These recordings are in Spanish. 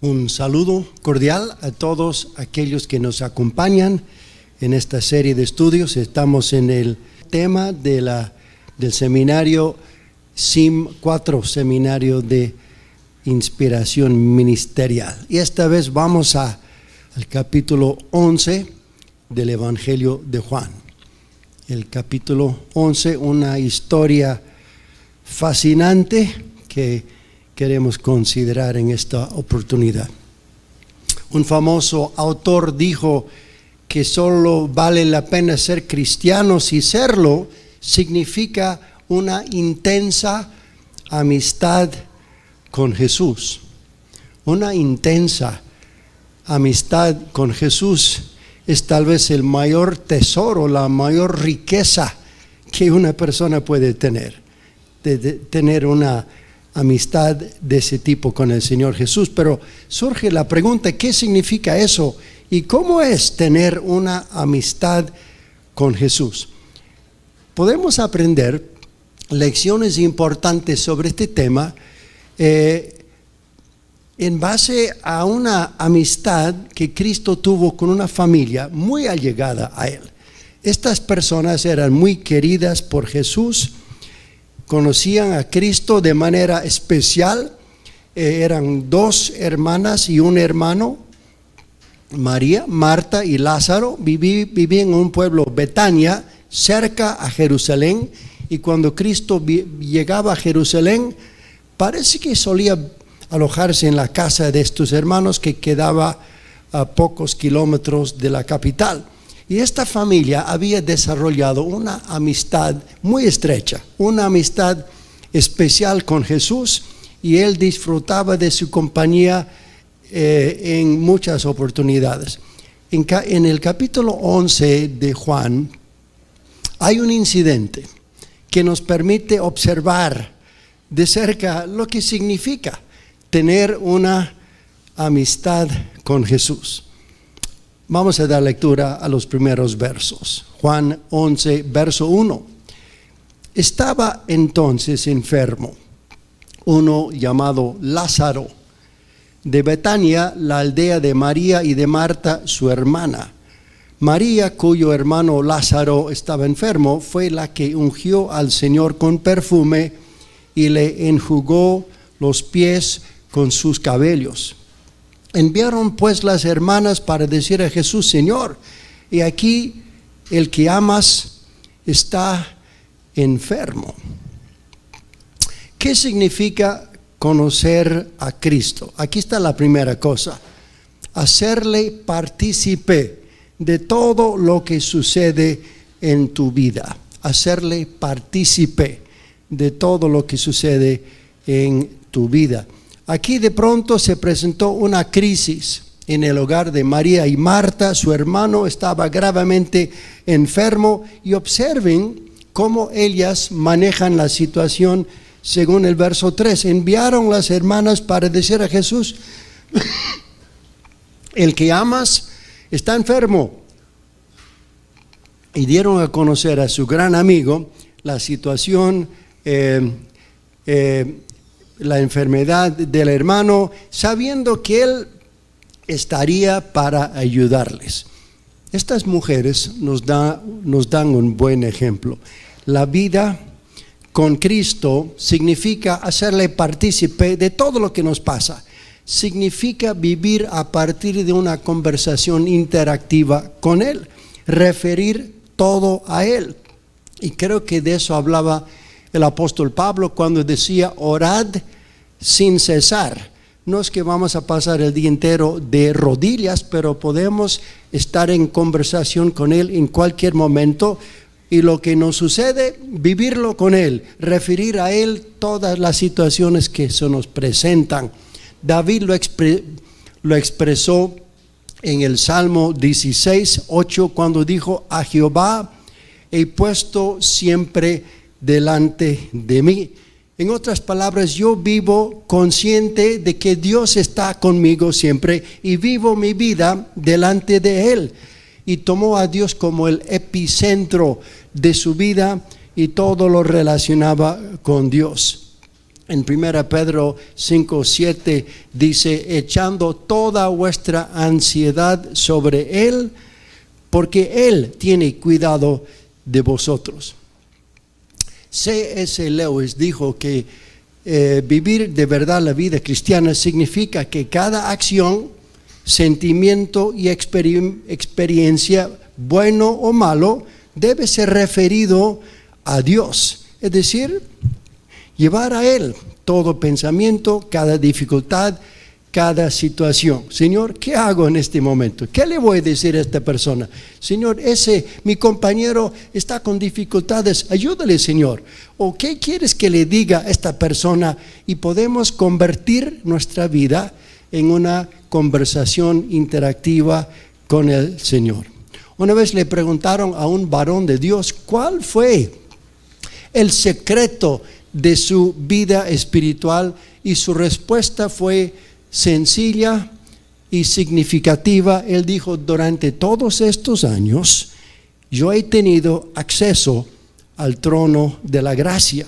Un saludo cordial a todos aquellos que nos acompañan en esta serie de estudios. Estamos en el tema del seminario SIM 4, Seminario de Inspiración Ministerial. Y esta vez vamos al capítulo 11 del Evangelio de Juan. El capítulo 11, una historia fascinante que queremos considerar en esta oportunidad. Un famoso autor dijo que solo vale la pena ser cristiano si serlo significa una intensa amistad con Jesús. Una intensa amistad con Jesús es tal vez el mayor tesoro, la mayor riqueza que una persona puede tener, de tener una amistad de ese tipo con el Señor Jesús. Pero surge la pregunta, ¿qué significa eso? ¿Y cómo es tener una amistad con Jesús? Podemos aprender lecciones importantes sobre este tema en base a una amistad que Cristo tuvo con una familia muy allegada a Él. Estas personas eran muy queridas por Jesús, conocían a Cristo de manera especial. Eran dos hermanas y un hermano, María, Marta y Lázaro. Vivían en un pueblo, Betania, cerca a Jerusalén. Y cuando Cristo llegaba a Jerusalén, parece que solía alojarse en la casa de estos hermanos, que quedaba a pocos kilómetros de la capital. Y esta familia había desarrollado una amistad muy estrecha, una amistad especial con Jesús, y él disfrutaba de su compañía en muchas oportunidades. En el capítulo 11 de Juan hay un incidente que nos permite observar de cerca lo que significa tener una amistad con Jesús. Vamos a dar lectura a los primeros versos. Juan 11, verso 1. Estaba entonces enfermo uno llamado Lázaro, de Betania, la aldea de María y de Marta, su hermana. María, cuyo hermano Lázaro estaba enfermo, fue la que ungió al Señor con perfume y le enjugó los pies con sus cabellos. Enviaron pues las hermanas para decir a Jesús: Señor, y aquí el que amas está enfermo. ¿Qué significa conocer a Cristo? Aquí está la primera cosa: hacerle partícipe de todo lo que sucede en tu vida. Hacerle partícipe de todo lo que sucede en tu vida. Aquí de pronto se presentó una crisis en el hogar de María y Marta. Su hermano estaba gravemente enfermo, y observen cómo ellas manejan la situación según el verso 3. Enviaron las hermanas para decir a Jesús: el que amas está enfermo. Y dieron a conocer a su gran amigo la situación, la enfermedad del hermano, sabiendo que él estaría para ayudarles. Estas mujeres nos dan un buen ejemplo. La vida con Cristo significa hacerle partícipe de todo lo que nos pasa. Significa vivir a partir de una conversación interactiva con Él, referir todo a Él. Y creo que de eso hablaba el apóstol Pablo cuando decía: orad sin cesar. No es que vamos a pasar el día entero de rodillas, pero podemos estar en conversación con Él en cualquier momento, y lo que nos sucede, vivirlo con Él, referir a Él todas las situaciones que se nos presentan. David lo expresó en el Salmo 16, 8, cuando dijo: a Jehová he puesto siempre delante de mí. En otras palabras, yo vivo consciente de que Dios está conmigo siempre, y vivo mi vida delante de Él. Y tomó a Dios como el epicentro de su vida, y todo lo relacionaba con Dios. En 1 Pedro 5:7 dice, echando toda vuestra ansiedad sobre Él, porque Él tiene cuidado de vosotros. C.S. Lewis dijo que vivir de verdad la vida cristiana significa que cada acción, sentimiento y experiencia, bueno o malo, debe ser referido a Dios. Es decir, llevar a Él todo pensamiento, cada dificultad, cada situación. Señor, ¿qué hago en este momento? ¿Qué le voy a decir a esta persona? Señor, mi compañero está con dificultades, ayúdale, Señor. ¿O qué quieres que le diga a esta persona? Y podemos convertir nuestra vida en una conversación interactiva con el Señor. Una vez le preguntaron a un varón de Dios, ¿cuál fue el secreto de su vida espiritual? Y su respuesta fue sencilla y significativa. Él dijo, durante todos estos años, yo he tenido acceso al trono de la gracia.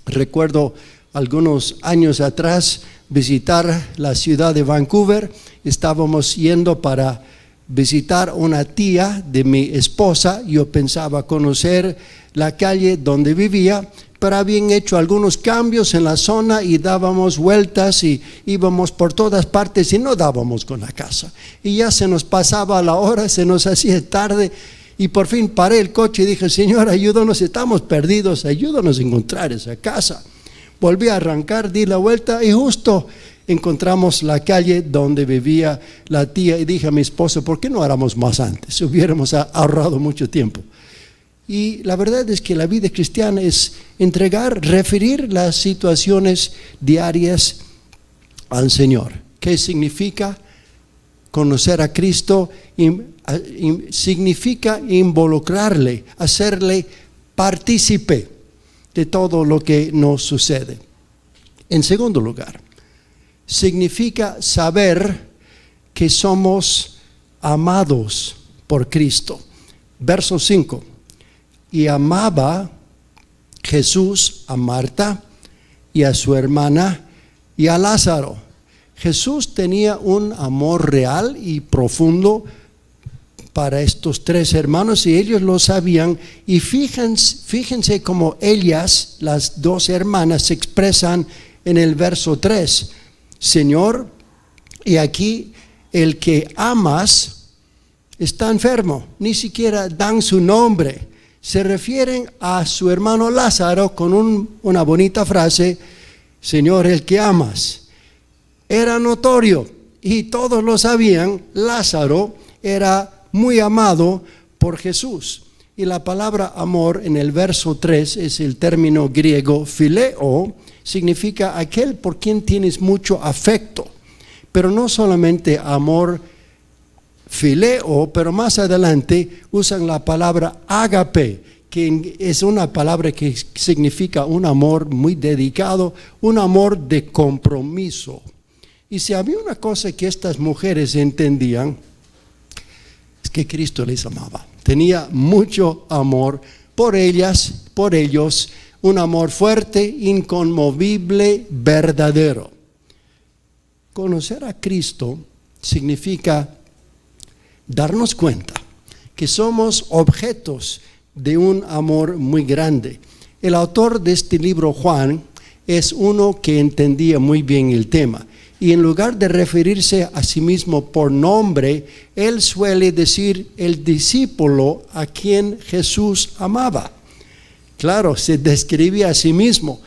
Recuerdo algunos años atrás visitar la ciudad de Vancouver. Estábamos yendo para visitar una tía de mi esposa. Yo pensaba conocer la calle donde vivía, pero habían hecho algunos cambios en la zona y dábamos vueltas y íbamos por todas partes y no dábamos con la casa. Y ya se nos pasaba la hora, se nos hacía tarde y por fin paré el coche y dije, Señor, ayúdanos, estamos perdidos, ayúdanos a encontrar esa casa. Volví a arrancar, di la vuelta y justo encontramos la calle donde vivía la tía y dije a mi esposo, ¿por qué no éramos más antes? Hubiéramos ahorrado mucho tiempo. Y la verdad es que la vida cristiana es referir las situaciones diarias al Señor. ¿Qué significa conocer a Cristo? Significa involucrarle, hacerle partícipe de todo lo que nos sucede. En segundo lugar, significa saber que somos amados por Cristo. Verso 5. Y amaba Jesús a Marta y a su hermana y a Lázaro. Jesús tenía un amor real y profundo para estos tres hermanos y ellos lo sabían. Y fíjense cómo ellas, las dos hermanas, se expresan en el verso 3. Señor, y aquí el que amas está enfermo. Ni siquiera dan su nombre. Se refieren a su hermano Lázaro con una bonita frase, Señor, el que amas. Era notorio y todos lo sabían, Lázaro era muy amado por Jesús. Y la palabra amor en el verso 3 es el término griego phileo, significa aquel por quien tienes mucho afecto. Pero no solamente amor phileo, pero más adelante usan la palabra ágape, que es una palabra que significa un amor muy dedicado, un amor de compromiso. Y si había una cosa que estas mujeres entendían, es que Cristo les amaba. Tenía mucho amor por ellas, por ellos, un amor fuerte, inconmovible, verdadero. Conocer a Cristo significa darnos cuenta que somos objetos de un amor muy grande. El autor de este libro, Juan, es uno que entendía muy bien el tema. Y en lugar de referirse a sí mismo por nombre, él suele decir el discípulo a quien Jesús amaba. Claro, se describía a sí mismo.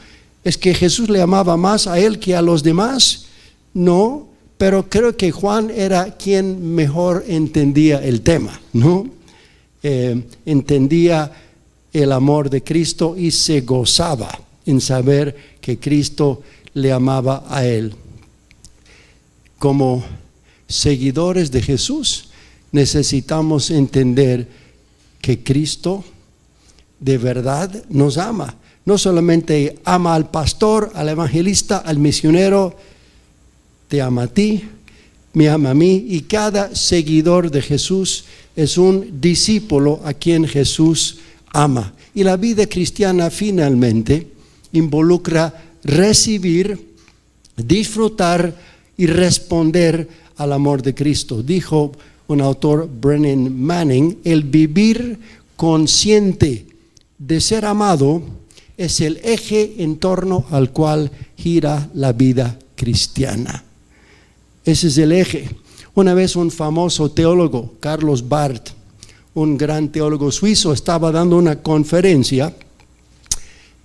¿Es que Jesús le amaba más a él que a los demás? No, pero creo que Juan era quien mejor entendía el tema, ¿no? Entendía el amor de Cristo y se gozaba en saber que Cristo le amaba a él. Como seguidores de Jesús, necesitamos entender que Cristo de verdad nos ama. No solamente ama al pastor, al evangelista, al misionero, te ama a ti, me ama a mí, y cada seguidor de Jesús es un discípulo a quien Jesús ama. Y la vida cristiana finalmente involucra recibir, disfrutar y responder al amor de Cristo. Dijo un autor, Brennan Manning, el vivir consciente de ser amado es el eje en torno al cual gira la vida cristiana. Ese es el eje. Una vez un famoso teólogo, Carlos Barth, un gran teólogo suizo, estaba dando una conferencia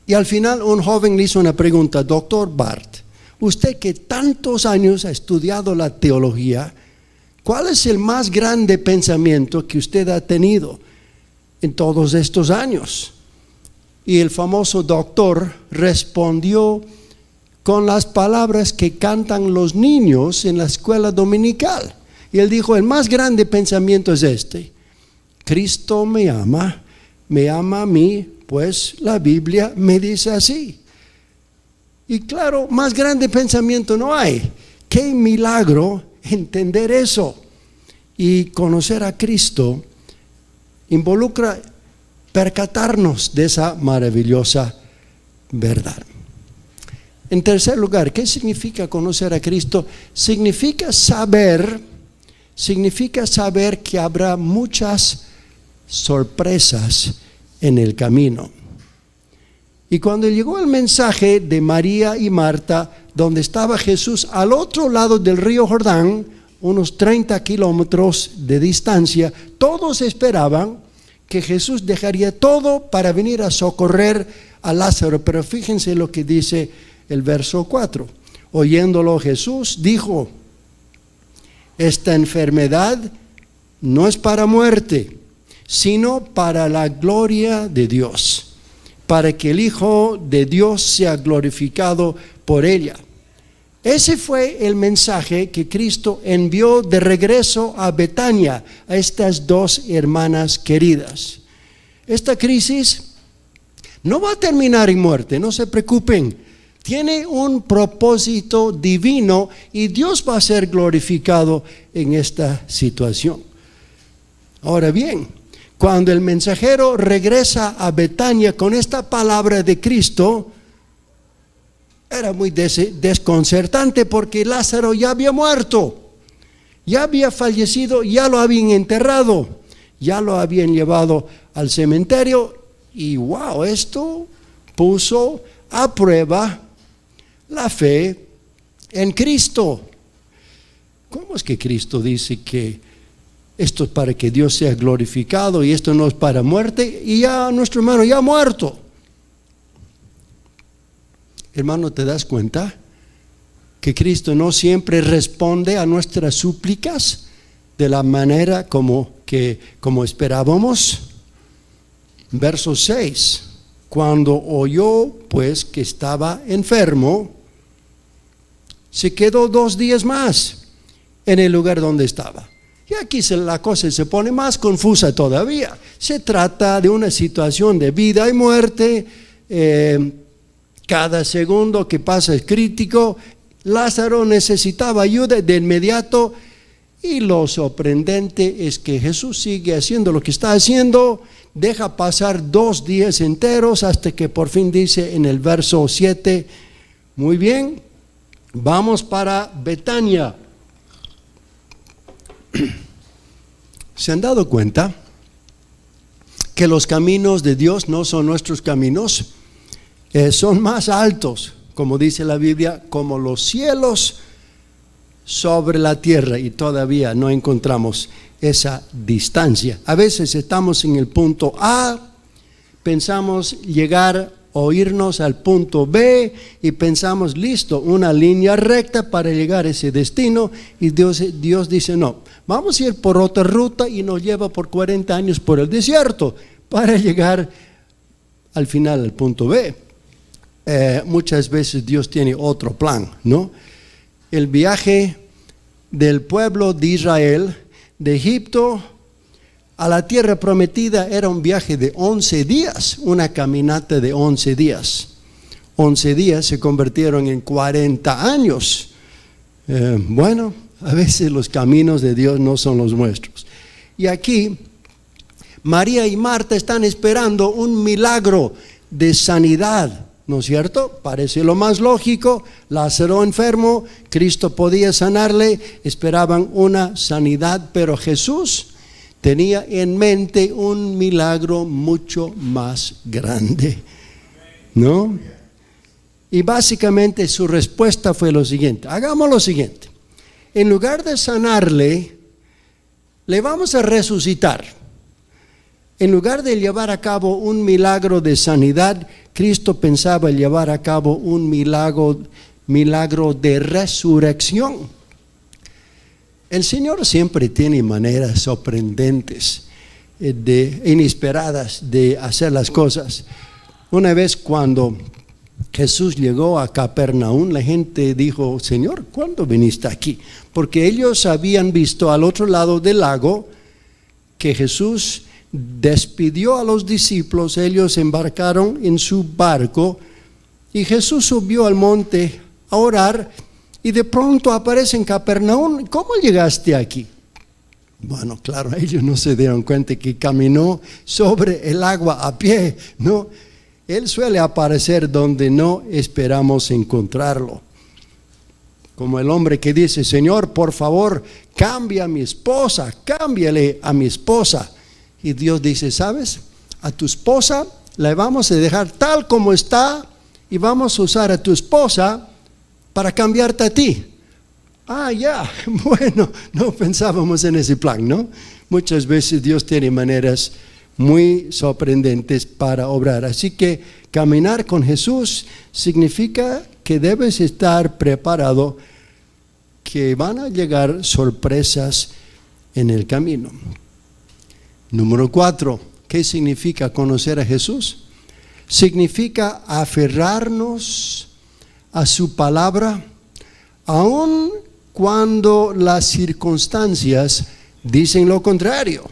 y al final un joven le hizo una pregunta: doctor Barth, usted que tantos años ha estudiado la teología, ¿cuál es el más grande pensamiento que usted ha tenido en todos estos años? Y el famoso doctor respondió con las palabras que cantan los niños en la escuela dominical. Y él dijo: el más grande pensamiento es este: Cristo me ama a mí, pues la Biblia me dice así. Y claro, más grande pensamiento no hay. Qué milagro entender eso. Y conocer a Cristo involucra percatarnos de esa maravillosa verdad. En tercer lugar, ¿qué significa conocer a Cristo? Significa saber que habrá muchas sorpresas en el camino. Y cuando llegó el mensaje de María y Marta, donde estaba Jesús al otro lado del río Jordán, unos 30 kilómetros de distancia, todos esperaban que Jesús dejaría todo para venir a socorrer a Lázaro. Pero fíjense lo que dice el verso 4. Oyéndolo Jesús dijo: esta enfermedad no es para muerte, sino para la gloria de Dios, para que el Hijo de Dios sea glorificado por ella. Ese fue el mensaje que Cristo envió de regreso a Betania, a estas dos hermanas queridas. Esta crisis no va a terminar en muerte, no se preocupen. Tiene un propósito divino y Dios va a ser glorificado en esta situación. Ahora bien, cuando el mensajero regresa a Betania con esta palabra de Cristo, era muy desconcertante porque Lázaro ya había muerto, ya había fallecido, ya lo habían enterrado, ya lo habían llevado al cementerio y wow, esto puso a prueba la fe en Cristo. ¿Cómo es que Cristo dice que esto es para que Dios sea glorificado y esto no es para muerte? Y ya nuestro hermano ya ha muerto. Hermano, ¿te das cuenta que Cristo no siempre responde a nuestras súplicas de la manera como esperábamos? Verso 6. Cuando oyó pues que estaba enfermo, se quedó 2 días más en el lugar donde estaba. Y aquí la cosa se pone más confusa todavía. Se trata de una situación de vida y muerte. Cada segundo que pasa es crítico. Lázaro necesitaba ayuda de inmediato. Y lo sorprendente es que Jesús sigue haciendo lo que está haciendo. Deja pasar 2 días enteros hasta que por fin dice en el verso 7: muy bien, vamos para Betania. ¿Se han dado cuenta que los caminos de Dios no son nuestros caminos? Son más altos, como dice la Biblia, como los cielos sobre la tierra, y todavía no encontramos esa distancia. A veces estamos en el punto A, pensamos llegar o irnos al punto B y pensamos, listo, una línea recta para llegar a ese destino, y Dios dice no, vamos a ir por otra ruta, y nos lleva por 40 años por el desierto para llegar al final al punto B. Muchas veces Dios tiene otro plan, ¿no? El viaje del pueblo de Israel de Egipto a la tierra prometida era un viaje de 11 días, una caminata de 11 días. 11 días se convirtieron en 40 años. Bueno, a veces los caminos de Dios no son los nuestros. Y aquí María y Marta están esperando un milagro de sanidad, ¿no es cierto? Parece lo más lógico. Lázaro enfermo, Cristo podía sanarle, esperaban una sanidad, pero Jesús tenía en mente un milagro mucho más grande, ¿no? Y básicamente su respuesta fue lo siguiente: hagamos lo siguiente, en lugar de sanarle, le vamos a resucitar. En lugar de llevar a cabo un milagro de sanidad, Cristo pensaba llevar a cabo un milagro de resurrección. El Señor siempre tiene maneras sorprendentes, inesperadas de hacer las cosas. Una vez cuando Jesús llegó a Capernaum, la gente dijo: Señor, ¿cuándo viniste aquí? Porque ellos habían visto al otro lado del lago que Jesús despidió a los discípulos, ellos embarcaron en su barco y Jesús subió al monte a orar y de pronto aparece en Capernaum. ¿Cómo llegaste aquí? Bueno, claro, ellos no se dieron cuenta que caminó sobre el agua a pie, ¿no? Él suele aparecer donde no esperamos encontrarlo. Como el hombre que dice: Señor, por favor, cambia a mi esposa, cámbiale a mi esposa. Y Dios dice: ¿sabes? A tu esposa la vamos a dejar tal como está y vamos a usar a tu esposa para cambiarte a ti. Ah, ya, bueno, no pensábamos en ese plan, ¿no? Muchas veces Dios tiene maneras muy sorprendentes para obrar. Así que caminar con Jesús significa que debes estar preparado, que van a llegar sorpresas en el camino. Número 4, ¿qué significa conocer a Jesús? Significa aferrarnos a su palabra, aun cuando las circunstancias dicen lo contrario.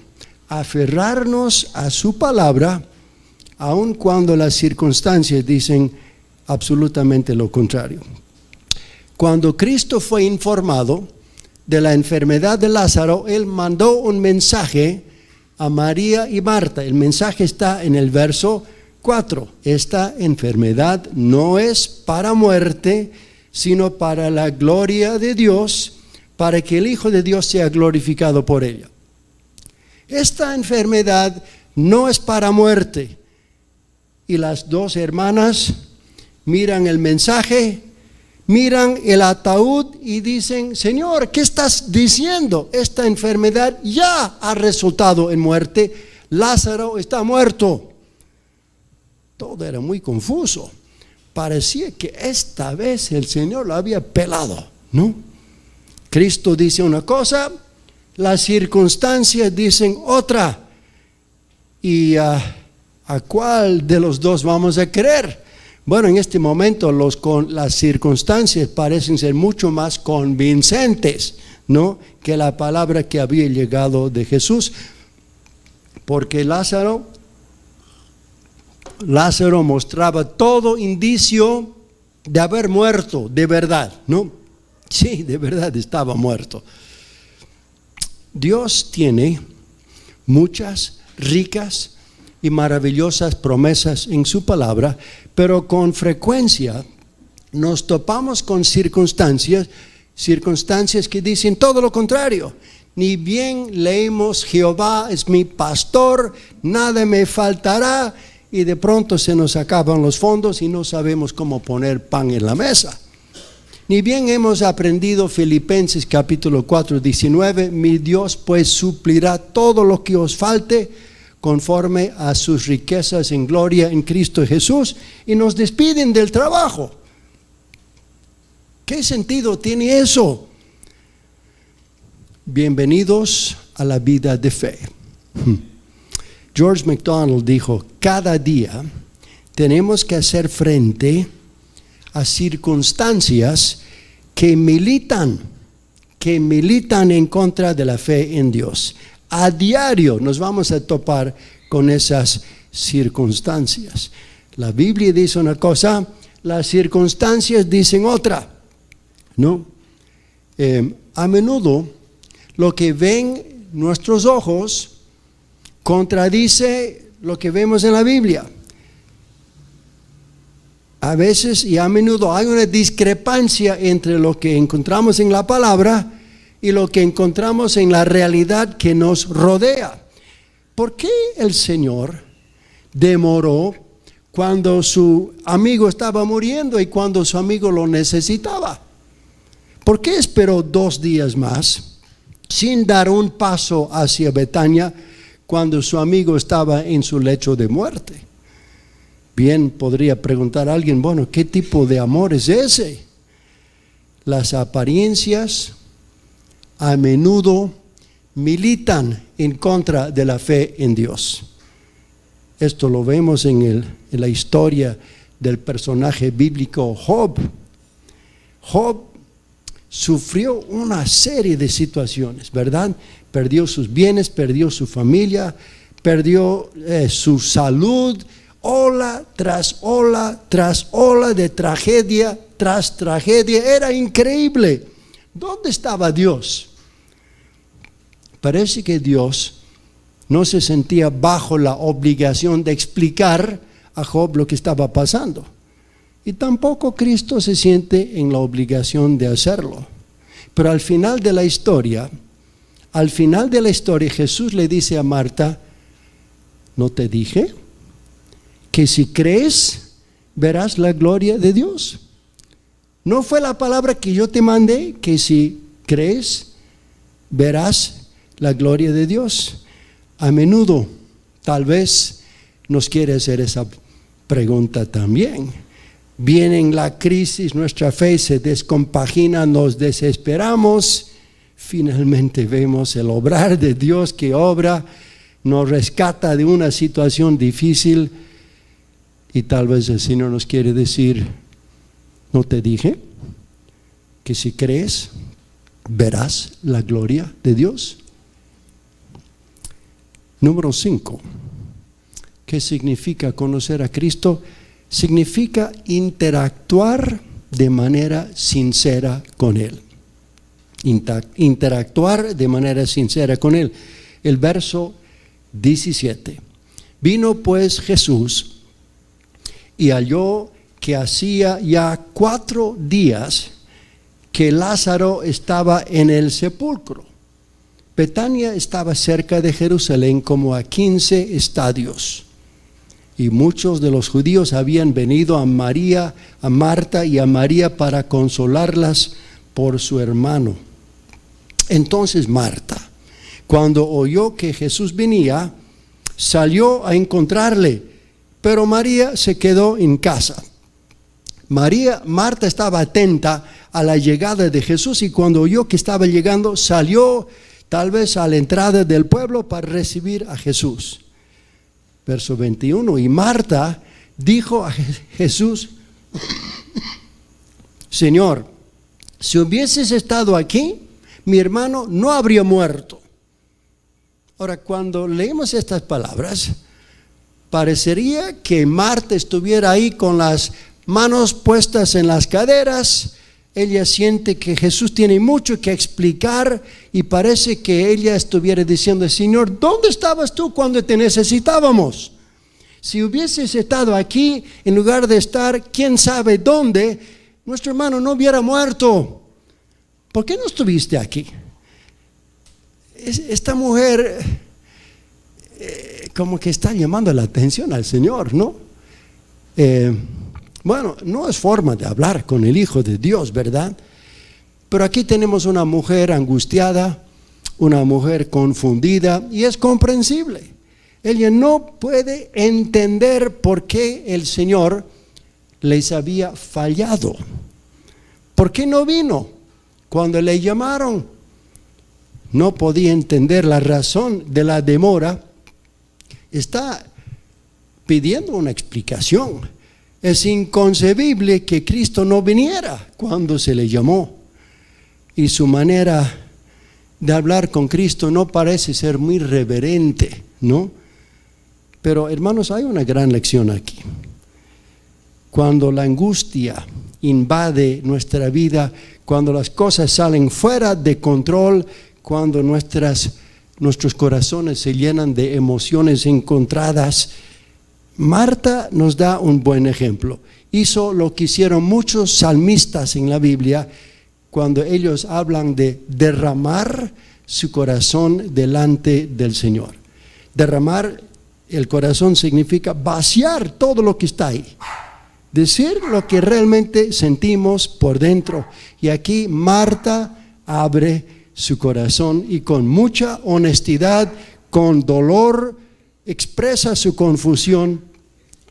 Aferrarnos a su palabra, aun cuando las circunstancias dicen absolutamente lo contrario. Cuando Cristo fue informado de la enfermedad de Lázaro, Él mandó un mensaje a María y Marta. El mensaje está en el verso 4. Esta enfermedad no es para muerte, sino para la gloria de Dios, para que el Hijo de Dios sea glorificado por ella. Esta enfermedad no es para muerte. Y las dos hermanas miran el mensaje, miran el ataúd y dicen: Señor, ¿qué estás diciendo? Esta enfermedad ya ha resultado en muerte. Lázaro está muerto. Todo era muy confuso. Parecía que esta vez el Señor lo había pelado, ¿no? Cristo dice una cosa, las circunstancias dicen otra. ¿Y a cuál de los dos vamos a creer? Bueno, en este momento las circunstancias parecen ser mucho más convincentes, ¿no?, que la palabra que había llegado de Jesús. Porque Lázaro mostraba todo indicio de haber muerto, de verdad, ¿no? Sí, de verdad estaba muerto. Dios tiene muchas ricas y maravillosas promesas en su palabra, pero con frecuencia nos topamos con circunstancias que dicen todo lo contrario. Ni bien leemos: Jehová es mi pastor, nada me faltará, y de pronto se nos acaban los fondos y no sabemos cómo poner pan en la mesa. Ni bien hemos aprendido Filipenses capítulo 4, 19, mi Dios pues suplirá todo lo que os falte conforme a sus riquezas en gloria en Cristo Jesús, y nos despiden del trabajo. ¿Qué sentido tiene eso? Bienvenidos a la vida de fe. George MacDonald dijo: cada día tenemos que hacer frente a circunstancias que militan en contra de la fe en Dios. A diario nos vamos a topar con esas circunstancias. La Biblia dice una cosa, las circunstancias dicen otra, ¿no? A menudo lo que ven nuestros ojos contradice lo que vemos en la Biblia. A veces y a menudo hay una discrepancia entre lo que encontramos en la palabra y lo que encontramos en la realidad que nos rodea. ¿Por qué el Señor demoró cuando su amigo estaba muriendo y cuando su amigo lo necesitaba? ¿Por qué esperó 2 días más sin dar un paso hacia Betania cuando su amigo estaba en su lecho de muerte? Bien, podría preguntar a alguien, bueno, ¿qué tipo de amor es ese? Las apariencias a menudo militan en contra de la fe en Dios. Esto lo vemos en la historia del personaje bíblico Job. Job sufrió una serie de situaciones, ¿verdad? Perdió sus bienes, perdió su familia, perdió su salud, ola tras ola tras ola de tragedia tras tragedia. Era increíble. ¿Dónde estaba Dios? Parece que Dios no se sentía bajo la obligación de explicar a Job lo que estaba pasando. Y tampoco Cristo se siente en la obligación de hacerlo. Pero al final de la historia, Jesús le dice a Marta, ¿no te dije que si crees verás la gloria de Dios? ¿No fue la palabra que yo te mandé, que si crees verás la gloria de Dios? A menudo, tal vez, nos quiere hacer esa pregunta también. Viene la crisis, nuestra fe se descompagina, nos desesperamos. Finalmente vemos el obrar de Dios que obra, nos rescata de una situación difícil. Y tal vez el Señor nos quiere decir, ¿no te dije que si crees verás la gloria de Dios? Número 5. ¿Qué significa conocer a Cristo? Significa interactuar de manera sincera con Él. Interactuar de manera sincera con Él. El verso 17. Vino pues Jesús y halló que hacía ya 4 días que Lázaro estaba en el sepulcro. Betania estaba cerca de Jerusalén como a 15 estadios. Y muchos de los judíos habían venido a María, a Marta y a María para consolarlas por su hermano. Entonces Marta, cuando oyó que Jesús venía, salió a encontrarle, pero María se quedó en casa. Marta estaba atenta a la llegada de Jesús y cuando oyó que estaba llegando, salió tal vez a la entrada del pueblo para recibir a Jesús. Verso 21, y Marta dijo a Jesús, Señor, si hubieses estado aquí, mi hermano no habría muerto. Ahora, cuando leemos estas palabras, parecería que Marta estuviera ahí con las manos puestas en las caderas. Ella siente que Jesús tiene mucho que explicar y parece que ella estuviera diciendo, Señor, ¿dónde estabas tú cuando te necesitábamos? Si hubieses estado aquí en lugar de estar quién sabe dónde, nuestro hermano no hubiera muerto. ¿Por qué no estuviste aquí? Esta mujer como que está llamando la atención al Señor, ¿no? Bueno, no es forma de hablar con el Hijo de Dios, ¿verdad? Pero aquí tenemos una mujer angustiada, una mujer confundida, y es comprensible. Ella no puede entender por qué el Señor les había fallado. ¿Por qué no vino cuando le llamaron? No podía entender la razón de la demora. Está pidiendo una explicación. Es inconcebible que Cristo no viniera cuando se le llamó. Y su manera de hablar con Cristo no parece ser muy reverente, ¿no? Pero hermanos, hay una gran lección aquí. Cuando la angustia invade nuestra vida, cuando las cosas salen fuera de control, cuando nuestros corazones se llenan de emociones encontradas, Marta nos da un buen ejemplo. hizo lo que hicieron muchos salmistas en la Biblia cuando ellos hablan de derramar su corazón delante del Señor. Derramar el corazón significa vaciar todo lo que está ahí. Decir lo que realmente sentimos por dentro. Y aquí Marta abre su corazón y con mucha honestidad, con dolor, expresa su confusión.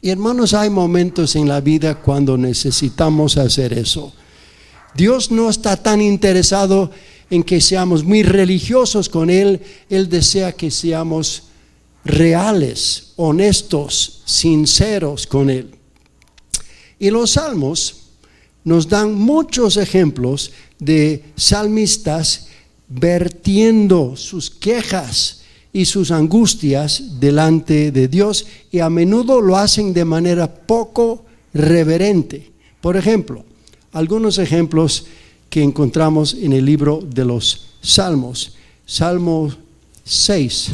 Y hermanos, hay momentos en la vida cuando necesitamos hacer eso. Dios no está tan interesado en que seamos muy religiosos con Él. Él desea que seamos reales, honestos, sinceros con Él. Y los salmos nos dan muchos ejemplos de salmistas vertiendo sus quejas y sus angustias delante de Dios, y a menudo lo hacen de manera poco reverente. Por ejemplo, algunos ejemplos que encontramos en el libro de los Salmos. Salmo 6.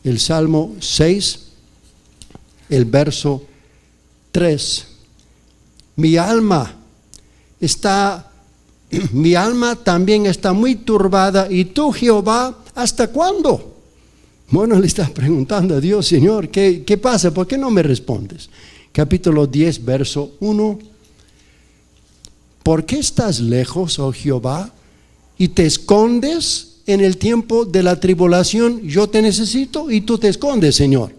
El Salmo 6, el verso 3. Mi alma también está muy turbada, y tú, Jehová, ¿hasta cuándo? Bueno, le está preguntando a Dios: Señor, ¿qué pasa? ¿Por qué no me respondes? Capítulo 10, verso 1. ¿Por qué estás lejos, oh Jehová, y te escondes en el tiempo de la tribulación? Yo te necesito y tú te escondes, Señor.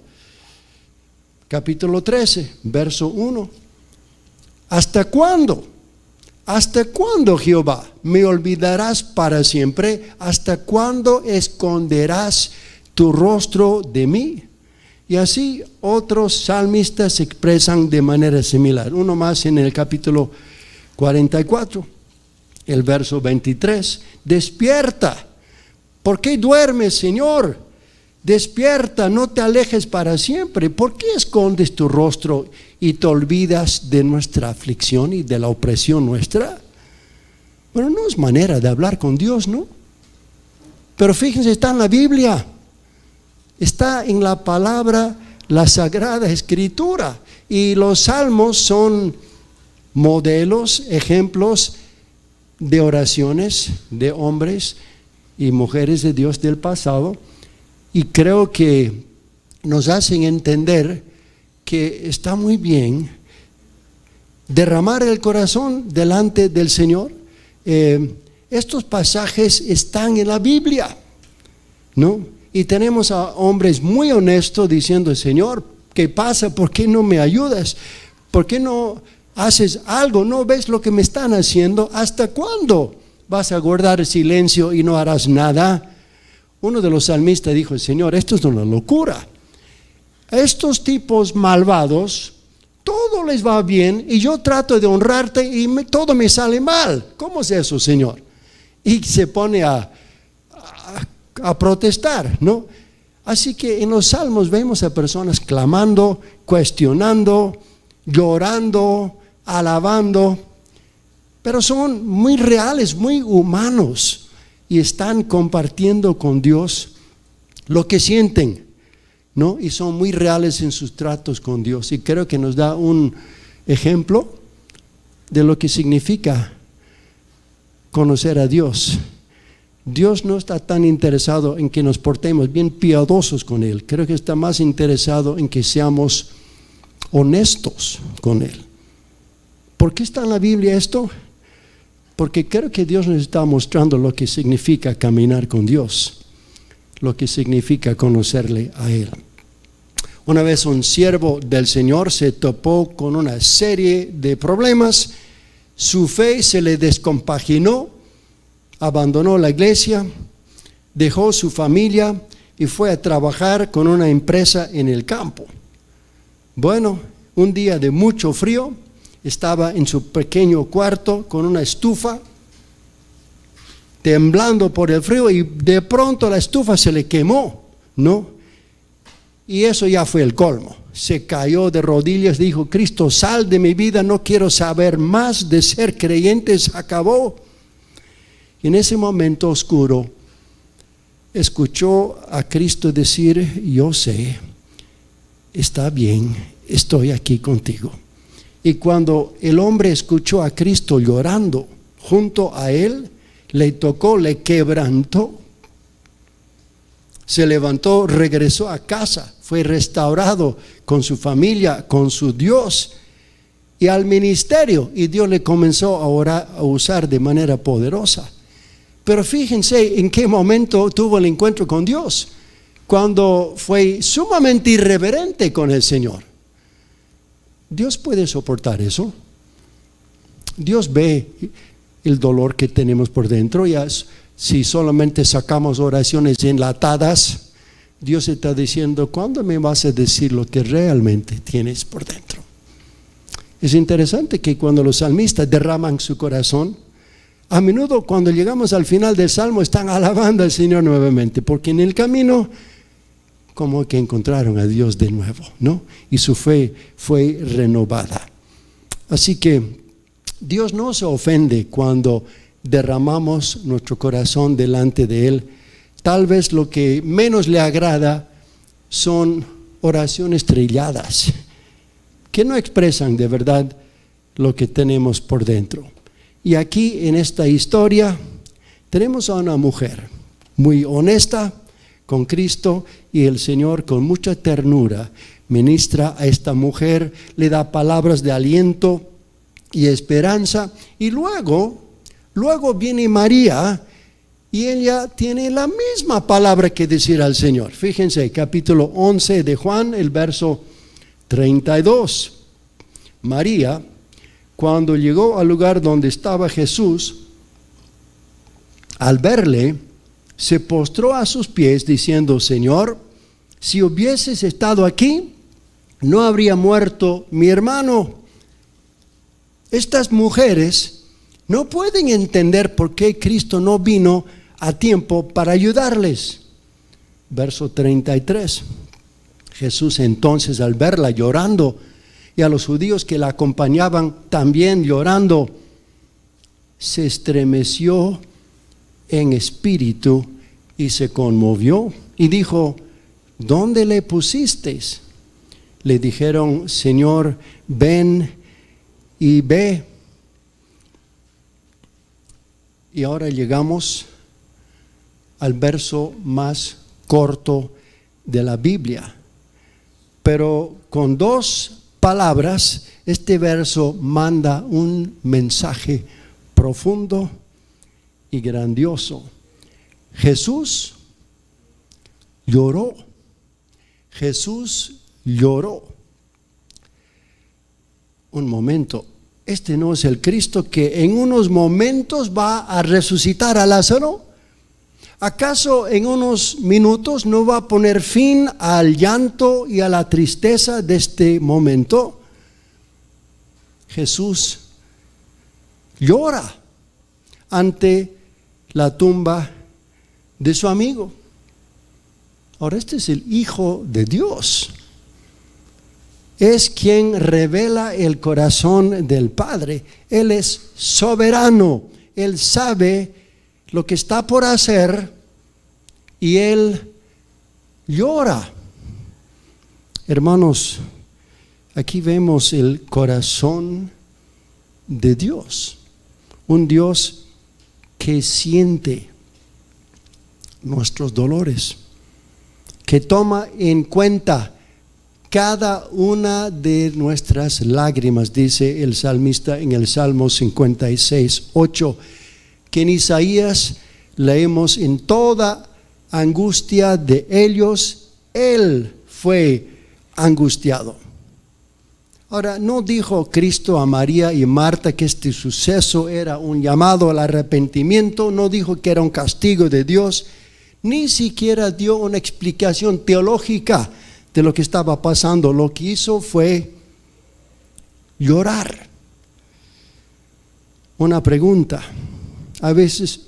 Capítulo 13, verso 1. ¿Hasta cuándo? ¿Hasta cuándo, Jehová, me olvidarás para siempre? ¿Hasta cuándo esconderás tu rostro de mí? Y así otros salmistas se expresan de manera similar. Uno más en el capítulo 44, el verso 23. Despierta. ¿Por qué duermes, Señor? Despierta, no te alejes para siempre. ¿Por qué escondes tu rostro y te olvidas de nuestra aflicción y de la opresión nuestra? Bueno, no es manera de hablar con Dios, ¿no? Pero fíjense, está en la Biblia, está en la palabra, la Sagrada Escritura. Y los salmos son modelos, ejemplos de oraciones de hombres y mujeres de Dios del pasado. Y creo que nos hacen entender que está muy bien derramar el corazón delante del Señor. Estos pasajes están en la Biblia, ¿no? Y tenemos a hombres muy honestos diciendo: Señor, ¿qué pasa? ¿Por qué no me ayudas? ¿Por qué no haces algo? ¿No ves lo que me están haciendo? ¿Hasta cuándo vas a guardar silencio y no harás nada? Uno de los salmistas dijo: Señor, esto es una locura. A estos tipos malvados todo les va bien y yo trato de honrarte y todo me sale mal. ¿Cómo es eso, Señor? Y se pone a protestar, ¿no? Así que en los salmos vemos a personas clamando, cuestionando, llorando, alabando, pero son muy reales, muy humanos, y están compartiendo con Dios lo que sienten, ¿no? Y son muy reales en sus tratos con Dios. Y creo que nos da un ejemplo de lo que significa conocer a Dios. Dios no está tan interesado en que nos portemos bien piadosos con Él. Creo que está más interesado en que seamos honestos con Él. ¿Por qué está en la Biblia esto? Porque creo que Dios nos está mostrando lo que significa caminar con Dios, lo que significa conocerle a Él. Una vez un siervo del Señor se topó con una serie de problemas. Su fe se le descompaginó, abandonó la iglesia, dejó su familia y fue a trabajar con una empresa en el campo. Bueno, un día de mucho frío, estaba en su pequeño cuarto con una estufa, temblando por el frío, y de pronto la estufa se le quemó, ¿no? Y eso ya fue el colmo. Se cayó de rodillas, dijo: Cristo, sal de mi vida, no quiero saber más de ser creyente, se acabó. Y en ese momento oscuro escuchó a Cristo decir: yo sé, está bien, estoy aquí contigo. Y cuando el hombre escuchó a Cristo llorando junto a él, le tocó, le quebrantó. Se levantó, regresó a casa, fue restaurado con su familia, con su Dios y al ministerio. Y Dios le comenzó a orar, a usar de manera poderosa. Pero fíjense en qué momento tuvo el encuentro con Dios. Cuando fue sumamente irreverente con el Señor. Dios puede soportar eso. Dios ve el dolor que tenemos por dentro. Y si solamente sacamos oraciones enlatadas, Dios está diciendo, ¿cuándo me vas a decir lo que realmente tienes por dentro? Es interesante que cuando los salmistas derraman su corazón, a menudo cuando llegamos al final del salmo están alabando al Señor nuevamente, porque en el camino como que encontraron a Dios de nuevo, ¿no? Y su fe fue renovada. Así que Dios no se ofende cuando derramamos nuestro corazón delante de Él. Tal vez lo que menos le agrada son oraciones trilladas, que no expresan de verdad lo que tenemos por dentro. Y aquí en esta historia tenemos a una mujer muy honesta con Cristo, y el Señor con mucha ternura ministra a esta mujer, le da palabras de aliento y esperanza. Y luego viene María y ella tiene la misma palabra que decir al Señor. Fíjense, capítulo 11 de Juan, el verso 32. María, cuando llegó al lugar donde estaba Jesús, al verle, se postró a sus pies diciendo, Señor, si hubieses estado aquí, no habría muerto mi hermano. Estas mujeres no pueden entender por qué Cristo no vino a tiempo para ayudarles. Verso 33. Jesús entonces, al verla llorando, y a los judíos que la acompañaban también llorando, se estremeció en espíritu y se conmovió y dijo, ¿dónde le pusisteis? Le dijeron, Señor, ven y ve. Y ahora llegamos al verso más corto de la Biblia, pero con dos palabras este verso manda un mensaje profundo y grandioso. Jesús lloró. Jesús lloró. Un momento, este no es el Cristo que en unos momentos va a resucitar a Lázaro. ¿Acaso en unos minutos no va a poner fin al llanto y a la tristeza de este momento? Jesús llora ante la tumba de su amigo. Ahora, este es el Hijo de Dios. Es quien revela el corazón del Padre. Él es soberano. Él sabe lo que está por hacer y Él llora. Hermanos, aquí vemos el corazón de Dios. Un Dios que siente nuestros dolores, que toma en cuenta cada una de nuestras lágrimas, dice el salmista en el Salmo 56:8, que en Isaías leemos, en toda angustia de ellos, Él fue angustiado. Ahora, no dijo Cristo a María y Marta que este suceso era un llamado al arrepentimiento, no dijo que era un castigo de Dios, ni siquiera dio una explicación teológica de lo que estaba pasando. Lo que hizo fue llorar. Una pregunta. A veces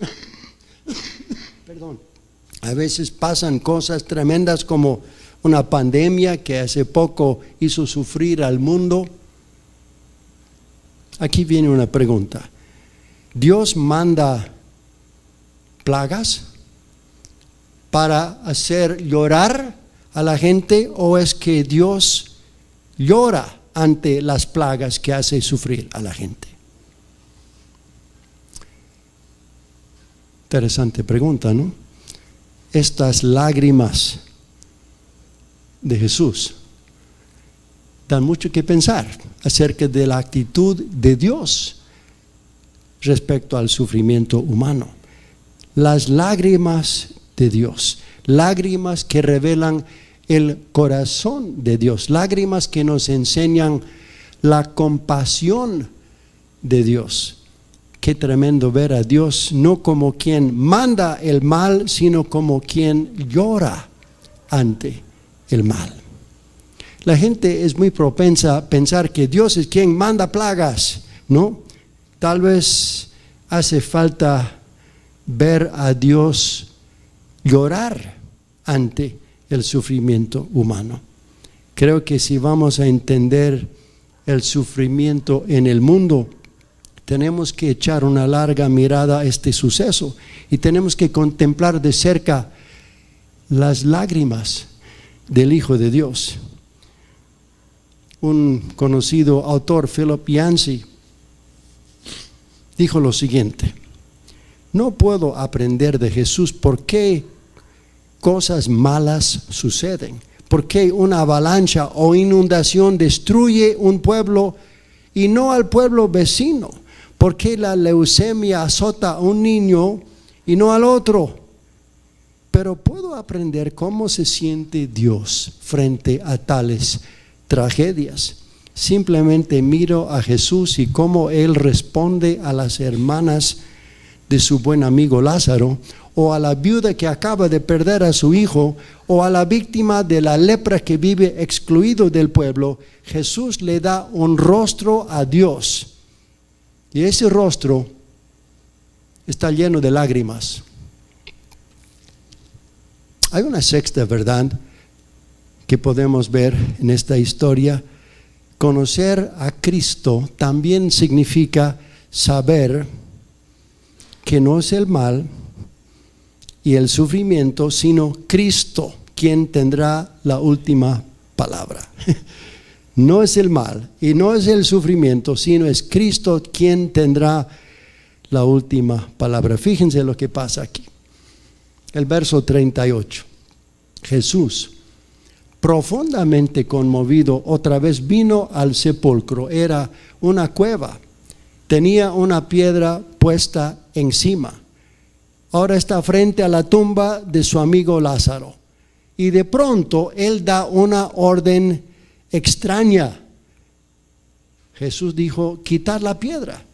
pasan cosas tremendas como una pandemia que hace poco hizo sufrir al mundo. Aquí viene una pregunta. ¿Dios manda plagas para hacer llorar a la gente, o es que Dios llora ante las plagas que hace sufrir a la gente? Interesante pregunta, ¿no? Estas lágrimas de Jesús dan mucho que pensar acerca de la actitud de Dios respecto al sufrimiento humano. Las lágrimas de Dios, lágrimas que revelan el corazón de Dios, lágrimas que nos enseñan la compasión de Dios. Qué tremendo ver a Dios no como quien manda el mal, sino como quien llora ante el mal. La gente es muy propensa a pensar que Dios es quien manda plagas, ¿no? Tal vez hace falta ver a Dios llorar ante el sufrimiento humano. Creo que si vamos a entender el sufrimiento en el mundo, tenemos que echar una larga mirada a este suceso y tenemos que contemplar de cerca las lágrimas del Hijo de Dios. Un conocido autor, Philip Yancey, dijo lo siguiente: no puedo aprender de Jesús por qué cosas malas suceden, por qué una avalancha o inundación destruye un pueblo y no al pueblo vecino, por qué la leucemia azota a un niño y no al otro. Pero puedo aprender cómo se siente Dios frente a tales tragedias. Simplemente miro a Jesús y cómo Él responde a las hermanas de su buen amigo Lázaro, o a la viuda que acaba de perder a su hijo, o a la víctima de la lepra que vive excluido del pueblo. Jesús le da un rostro a Dios, y ese rostro está lleno de lágrimas. Hay una sexta verdad que podemos ver en esta historia. Conocer a Cristo también significa saber que no es el mal y el sufrimiento, sino Cristo quien tendrá la última palabra. No es el mal y no es el sufrimiento, sino es Cristo quien tendrá la última palabra. Fíjense lo que pasa aquí. El verso 38. Jesús, profundamente conmovido, otra vez vino al sepulcro. Era una cueva, tenía una piedra puesta encima. Ahora está frente a la tumba de su amigo Lázaro. Y de pronto Él da una orden extraña. Jesús dijo: quitar la piedra.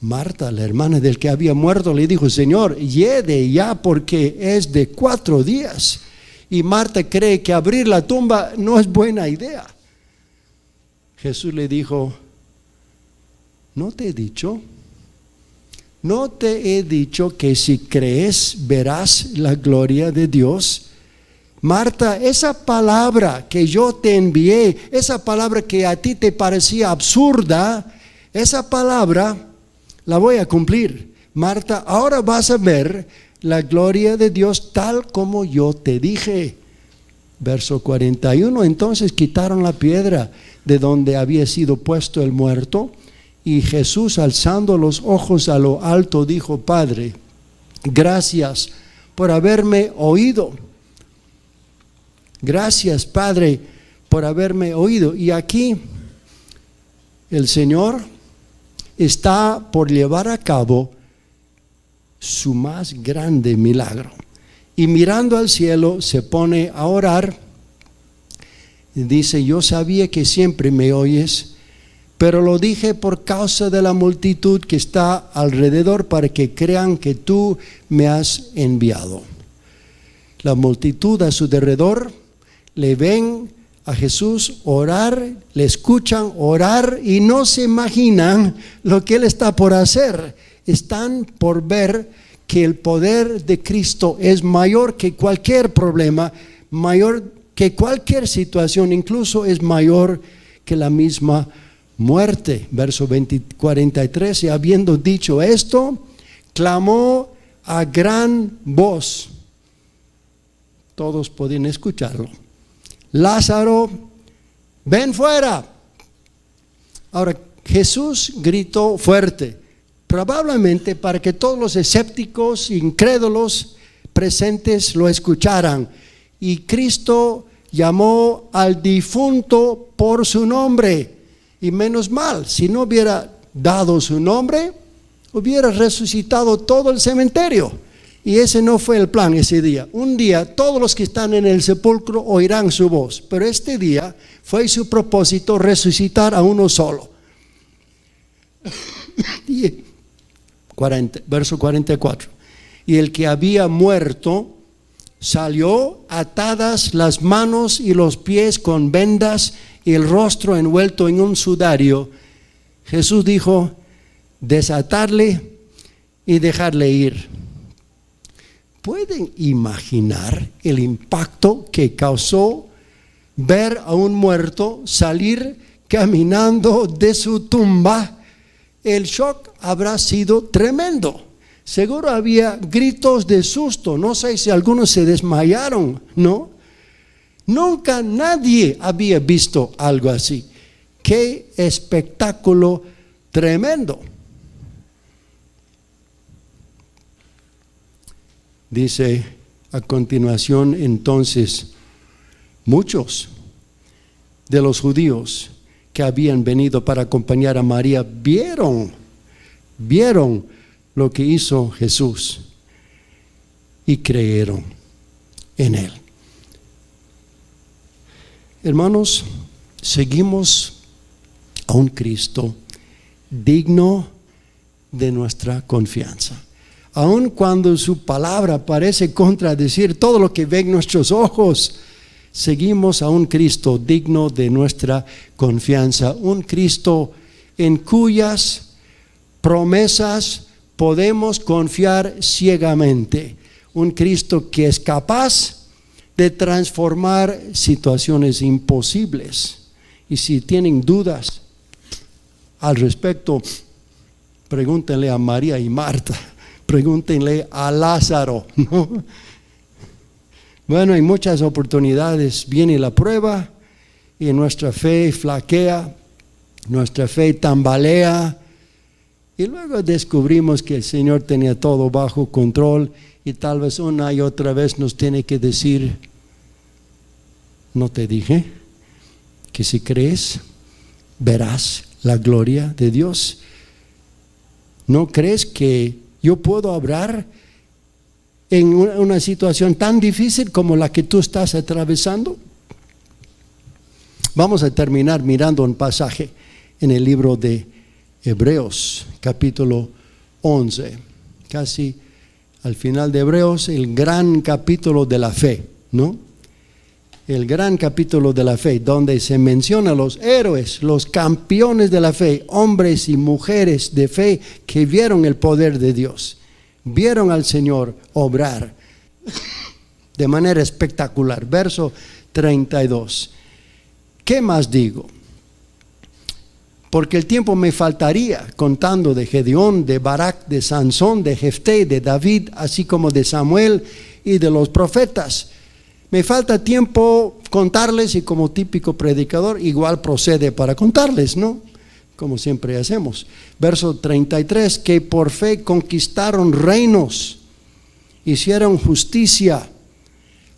Marta, la hermana del que había muerto, le dijo: Señor, hiede ya, porque es de 4 días. Y Marta cree que abrir la tumba no es buena idea. Jesús le dijo: ¿no te he dicho que si crees verás la gloria de Dios? Marta, esa palabra que yo te envié, esa palabra que a ti te parecía absurda, esa palabra la voy a cumplir. Marta, ahora vas a ver la gloria de Dios tal como yo te dije. Verso 41, entonces quitaron la piedra de donde había sido puesto el muerto, y Jesús, alzando los ojos a lo alto, dijo: Padre, gracias por haberme oído. Gracias, Padre, por haberme oído. Y aquí el Señor está por llevar a cabo su más grande milagro. Y mirando al cielo se pone a orar y dice: yo sabía que siempre me oyes, pero lo dije por causa de la multitud que está alrededor, para que crean que tú me has enviado. La multitud a su alrededor le ven a Jesús orar, le escuchan orar y no se imaginan lo que Él está por hacer. Están por ver que el poder de Cristo es mayor que cualquier problema, mayor que cualquier situación, incluso es mayor que la misma muerte. Verso 43, y habiendo dicho esto, clamó a gran voz. Todos podían escucharlo: Lázaro, ven fuera. Ahora, Jesús gritó fuerte, probablemente para que todos los escépticos, incrédulos presentes lo escucharan. Y Cristo llamó al difunto por su nombre. Y menos mal, si no hubiera dado su nombre, hubiera resucitado todo el cementerio. Y ese no fue el plan ese día. Un día todos los que están en el sepulcro oirán su voz, pero este día fue su propósito resucitar a uno solo. Verso 44. Y el que había muerto salió, atadas las manos y los pies con vendas y el rostro envuelto en un sudario. Jesús dijo: desatarle y dejarle ir. ¿Pueden imaginar el impacto que causó ver a un muerto salir caminando de su tumba? El shock habrá sido tremendo. Seguro había gritos de susto. No sé si algunos se desmayaron, ¿no? Nunca nadie había visto algo así. ¡Qué espectáculo tremendo! Dice a continuación, entonces, muchos de los judíos que habían venido para acompañar a María vieron lo que hizo Jesús y creyeron en él. Hermanos, seguimos a un Cristo digno de nuestra confianza. Aun cuando su palabra parece contradecir todo lo que ven nuestros ojos, seguimos a un Cristo digno de nuestra confianza. Un Cristo en cuyas promesas podemos confiar ciegamente. Un Cristo que es capaz de transformar situaciones imposibles. Y si tienen dudas al respecto, pregúntenle a María y Marta. Pregúntenle a Lázaro, ¿no? Bueno, en muchas oportunidades viene la prueba y nuestra fe flaquea, nuestra fe tambalea, y luego descubrimos que el Señor tenía todo bajo control, y tal vez una y otra vez nos tiene que decir: ¿no te dije que si crees verás la gloria de Dios? ¿No crees que yo puedo obrar en una situación tan difícil como la que tú estás atravesando? Vamos a terminar mirando un pasaje en el libro de Hebreos, capítulo 11. Casi al final de Hebreos, el gran capítulo de la fe, ¿no? El gran capítulo de la fe, donde se menciona los héroes, los campeones de la fe, hombres y mujeres de fe que vieron el poder de Dios, vieron al Señor obrar de manera espectacular. Verso 32. ¿Qué más digo? Porque el tiempo me faltaría contando de Gedeón, de Barak, de Sansón, de Jefté, de David, así como de Samuel y de los profetas. Me falta tiempo contarles, y como típico predicador igual procede para contarles, ¿no? Como siempre hacemos. Verso 33, que por fe conquistaron reinos, hicieron justicia,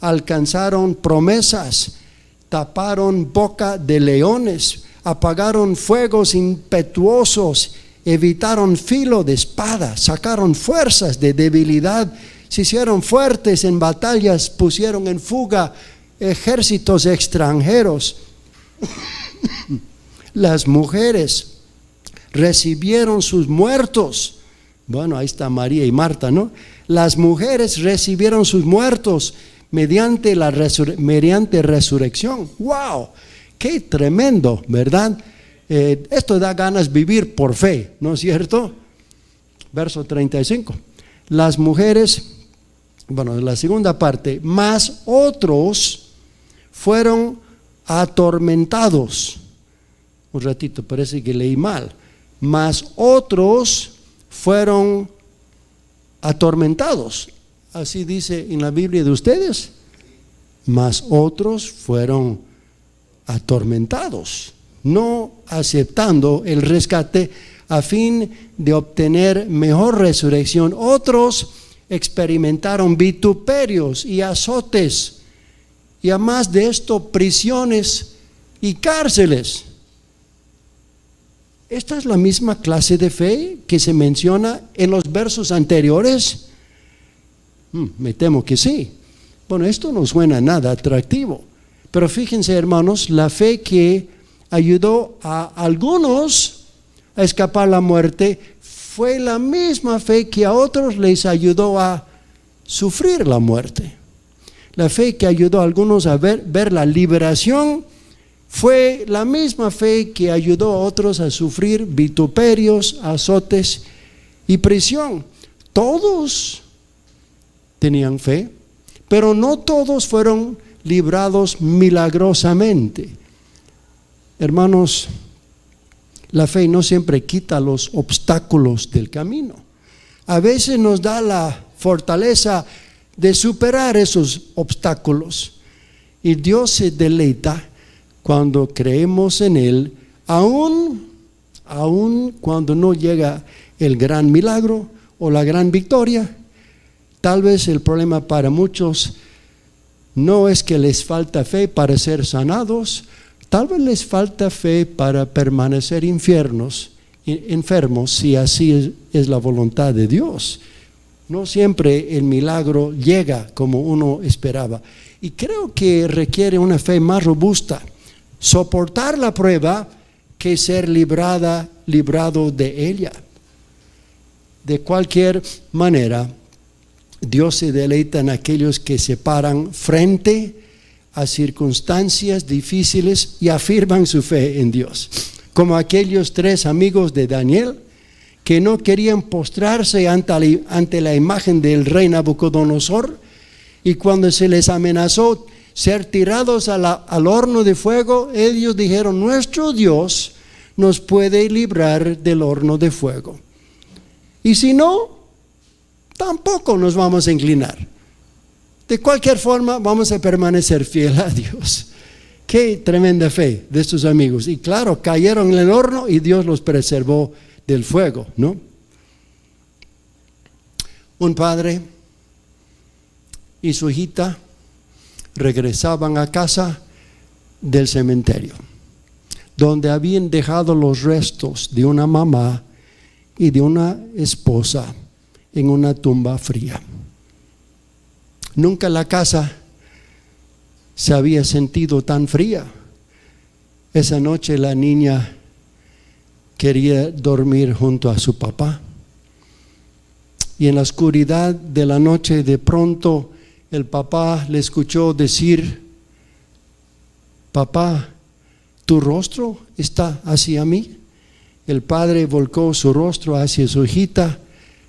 alcanzaron promesas, taparon boca de leones, apagaron fuegos impetuosos, evitaron filo de espada, sacaron fuerzas de debilidad, se hicieron fuertes en batallas, pusieron en fuga ejércitos extranjeros. Las mujeres recibieron sus muertos. Bueno, ahí está María y Marta, ¿no? Las mujeres recibieron sus muertos mediante resurrección. ¡Wow! ¡Qué tremendo!, ¿verdad? Esto da ganas de vivir por fe, ¿no es cierto? Verso 35. Las mujeres, bueno, la segunda parte, más otros fueron atormentados. Un ratito, parece que leí mal. Más otros fueron atormentados. Así dice en la Biblia de ustedes. Más otros fueron atormentados. no aceptando el rescate a fin de obtener mejor resurrección. Otros experimentaron vituperios y azotes, y además de esto, prisiones y cárceles. ¿Esta es la misma clase de fe que se menciona en los versos anteriores? Me temo que sí. Bueno, esto no suena nada atractivo, pero fíjense, hermanos, la fe que ayudó a algunos a escapar la muerte fue la misma fe que a otros les ayudó a sufrir la muerte. La fe que ayudó a algunos a ver la liberación fue la misma fe que ayudó a otros a sufrir vituperios, azotes y prisión. Todos tenían fe, pero no todos fueron librados milagrosamente. Hermanos, la fe no siempre quita los obstáculos del camino. A veces nos da la fortaleza de superar esos obstáculos, y Dios se deleita cuando creemos en Él, aun cuando no llega el gran milagro o la gran victoria. Tal vez el problema para muchos no es que les falta fe para ser sanados, tal vez les falta fe para permanecer enfermos, si así es la voluntad de Dios. No siempre el milagro llega como uno esperaba, y creo que requiere una fe más robusta, soportar la prueba, que ser librado de ella. De cualquier manera, Dios se deleita en aquellos que se paran frente a circunstancias difíciles y afirman su fe en Dios, como aquellos 3 amigos de Daniel que no querían postrarse ante la imagen del rey Nabucodonosor, y cuando se les amenazó ser tirados al horno de fuego, ellos dijeron: nuestro Dios nos puede librar del horno de fuego, y si no, tampoco nos vamos a inclinar. De cualquier forma, vamos a permanecer fiel a Dios. Qué tremenda fe de estos amigos. Y claro, cayeron en el horno y Dios los preservó del fuego, ¿no? Un padre y su hijita regresaban a casa del cementerio, donde habían dejado los restos de una mamá y de una esposa en una tumba fría. Nunca la casa se había sentido tan fría. Esa noche la niña quería dormir junto a su papá, y en la oscuridad de la noche, de pronto el papá le escuchó decir: papá, ¿tu rostro está hacia mí? El padre volcó su rostro hacia su hijita,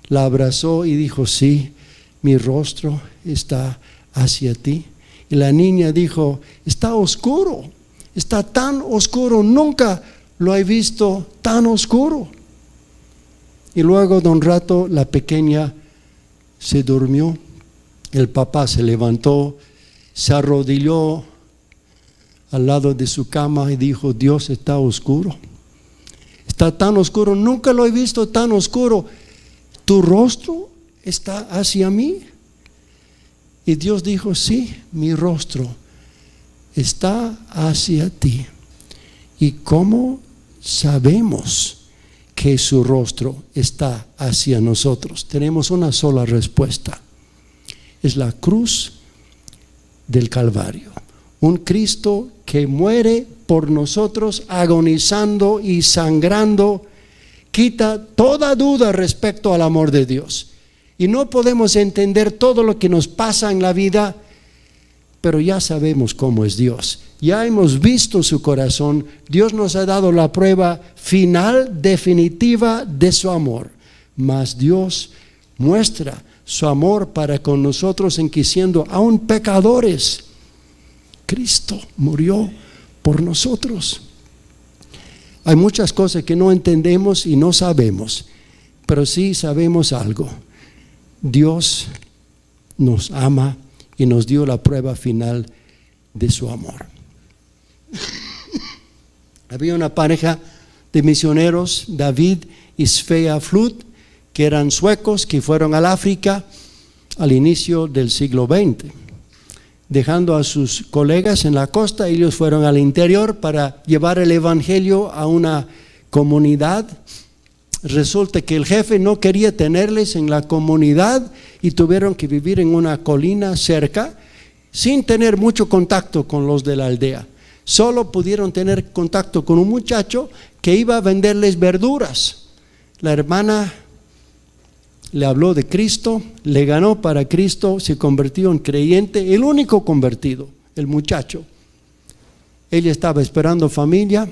la abrazó y dijo: sí, mi rostro está hacia ti. Y la niña dijo: está oscuro, está tan oscuro, nunca lo he visto tan oscuro. Y luego de un rato la pequeña se durmió. El papá se levantó, se arrodilló al lado de su cama y dijo: Dios, está oscuro, está tan oscuro, nunca lo he visto tan oscuro. ¿Tu rostro está hacia mí? Y Dios dijo: sí, mi rostro está hacia ti. ¿Y cómo sabemos que su rostro está hacia nosotros? Tenemos una sola respuesta: es la cruz del Calvario. Un Cristo que muere por nosotros, agonizando y sangrando, quita toda duda respecto al amor de Dios. Y no podemos entender todo lo que nos pasa en la vida, pero ya sabemos cómo es Dios. Ya hemos visto su corazón. Dios nos ha dado la prueba final, definitiva de su amor. Mas Dios muestra su amor para con nosotros en que, siendo aún pecadores, Cristo murió por nosotros. Hay muchas cosas que no entendemos y no sabemos, pero sí sabemos algo: Dios nos ama y nos dio la prueba final de su amor. Había una pareja de misioneros, David y Svea Flut, que eran suecos, que fueron al África al inicio del siglo XX. Dejando a sus colegas en la costa, ellos fueron al interior para llevar el evangelio a una comunidad. Resulta que el jefe no quería tenerles en la comunidad y tuvieron que vivir en una colina cerca sin tener mucho contacto con los de la aldea. Solo pudieron tener contacto con un muchacho que iba a venderles verduras. La hermana le habló de Cristo, le ganó para Cristo, se convirtió en creyente, el único convertido, el muchacho. Ella estaba esperando familia,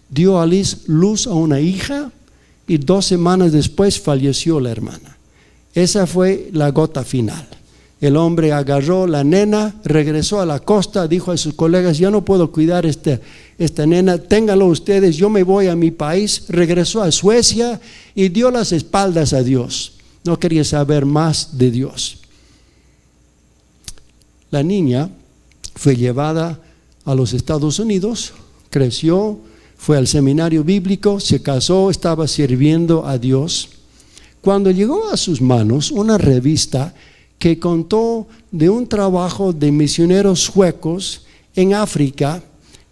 dio a luz a una hija y 2 semanas después falleció la hermana. Esa fue la gota final. El hombre agarró la nena, regresó a la costa, dijo a sus colegas: ya no puedo cuidar esta nena, ténganlo ustedes, yo me voy a mi país. Regresó a Suecia y dio las espaldas a Dios. No quería saber más de Dios. La niña fue llevada a los Estados Unidos, creció, fue al seminario bíblico, se casó, estaba sirviendo a Dios. Cuando llegó a sus manos una revista que contó de un trabajo de misioneros suecos en África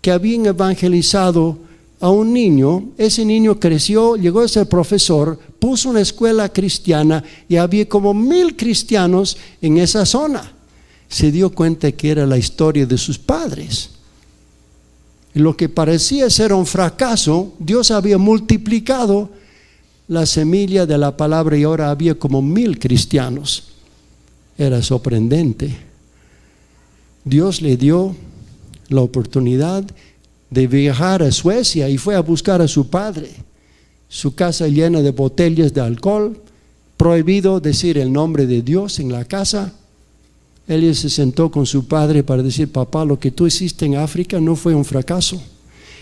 que habían evangelizado a un niño. Ese niño creció, llegó a ser profesor, puso una escuela cristiana y había como 1,000 cristianos en esa zona. Se dio cuenta que era la historia de sus padres. Lo que parecía ser un fracaso, Dios había multiplicado la semilla de la palabra y ahora había como 1,000 cristianos. Era sorprendente. Dios le dio la oportunidad de viajar a Suecia y fue a buscar a su padre. Su casa llena de botellas de alcohol, prohibido decir el nombre de Dios en la casa. Él se sentó con su padre para decir: papá, lo que tú hiciste en África no fue un fracaso.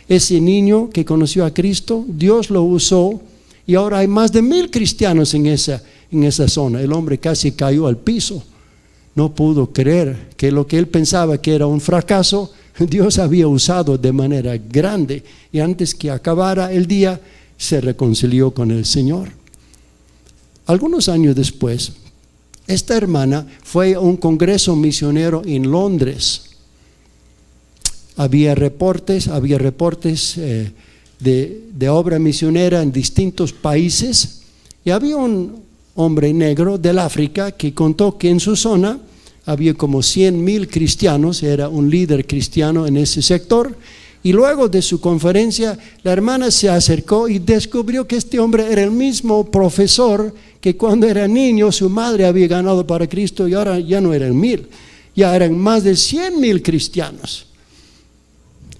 Ese niño que conoció a Cristo, Dios lo usó y ahora hay más de 1,000 cristianos en esa zona. El hombre casi cayó al piso. No pudo creer que lo que él pensaba que era un fracaso, Dios había usado de manera grande. Y antes que acabara el día, se reconcilió con el Señor. Algunos años después, esta hermana fue a un congreso misionero en Londres. Había reportes de obra misionera en distintos países, y había un hombre negro del África que contó que en su zona había como 100,000 cristianos, era un líder cristiano en ese sector. Y luego de su conferencia, la hermana se acercó y descubrió que este hombre era el mismo profesor que cuando era niño su madre había ganado para Cristo, y ahora ya no eran 1,000, ya eran más de 100,000 cristianos.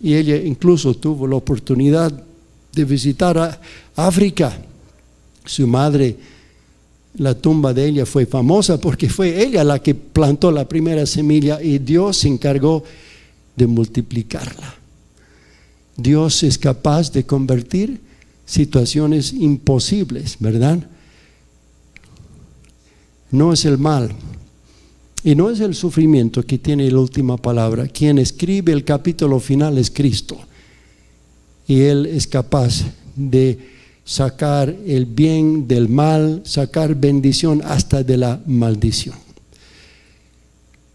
Y ella incluso tuvo la oportunidad de visitar a África. Su madre, la tumba de ella fue famosa porque fue ella la que plantó la primera semilla y Dios se encargó de multiplicarla. Dios es capaz de convertir situaciones imposibles, ¿verdad? No es el mal y no es el sufrimiento que tiene la última palabra. Quien escribe el capítulo final es Cristo, y Él es capaz de sacar el bien del mal, sacar bendición hasta de la maldición.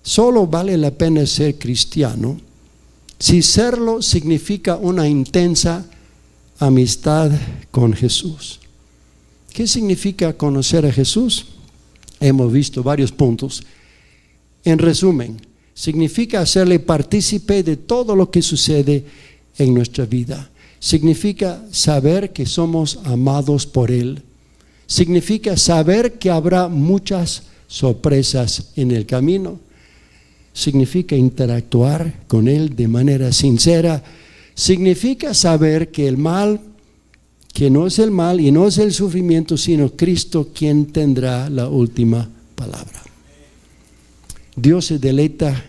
Solo vale la pena ser cristiano si serlo significa una intensa amistad con Jesús. ¿Qué significa conocer a Jesús? Hemos visto varios puntos. En resumen, significa hacerle partícipe de todo lo que sucede en nuestra vida. Significa saber que somos amados por Él. Significa saber que habrá muchas sorpresas en el camino. Significa interactuar con Él de manera sincera. Significa saber que el mal, que no es el mal y no es el sufrimiento, sino Cristo quien tendrá la última palabra. Dios se deleita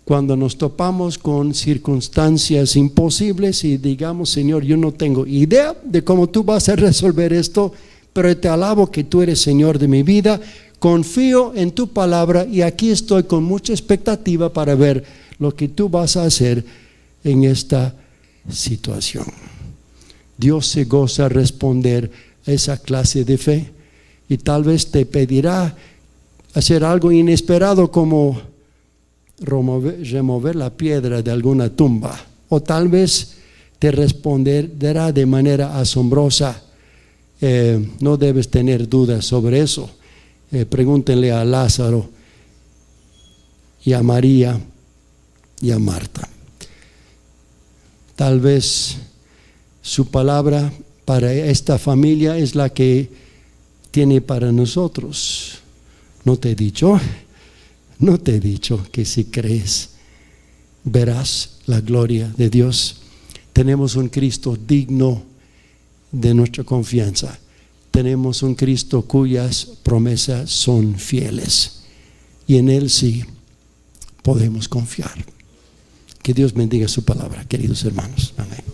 cuando nos topamos con circunstancias imposibles y digamos: Señor, yo no tengo idea de cómo tú vas a resolver esto, pero te alabo que tú eres Señor de mi vida, confío en tu palabra y aquí estoy con mucha expectativa para ver lo que tú vas a hacer en esta situación. Dios se goza responder a esa clase de fe, y tal vez te pedirá hacer algo inesperado como remover la piedra de alguna tumba, o tal vez te responderá de manera asombrosa. No debes tener dudas sobre eso. Pregúntenle a Lázaro y a María y a Marta. Tal vez su palabra para esta familia es la que tiene para nosotros. No te he dicho que si crees verás la gloria de Dios. Tenemos un Cristo digno de nuestra confianza. Tenemos un Cristo cuyas promesas son fieles, y en Él sí podemos confiar. Que Dios bendiga su palabra, queridos hermanos. Amén.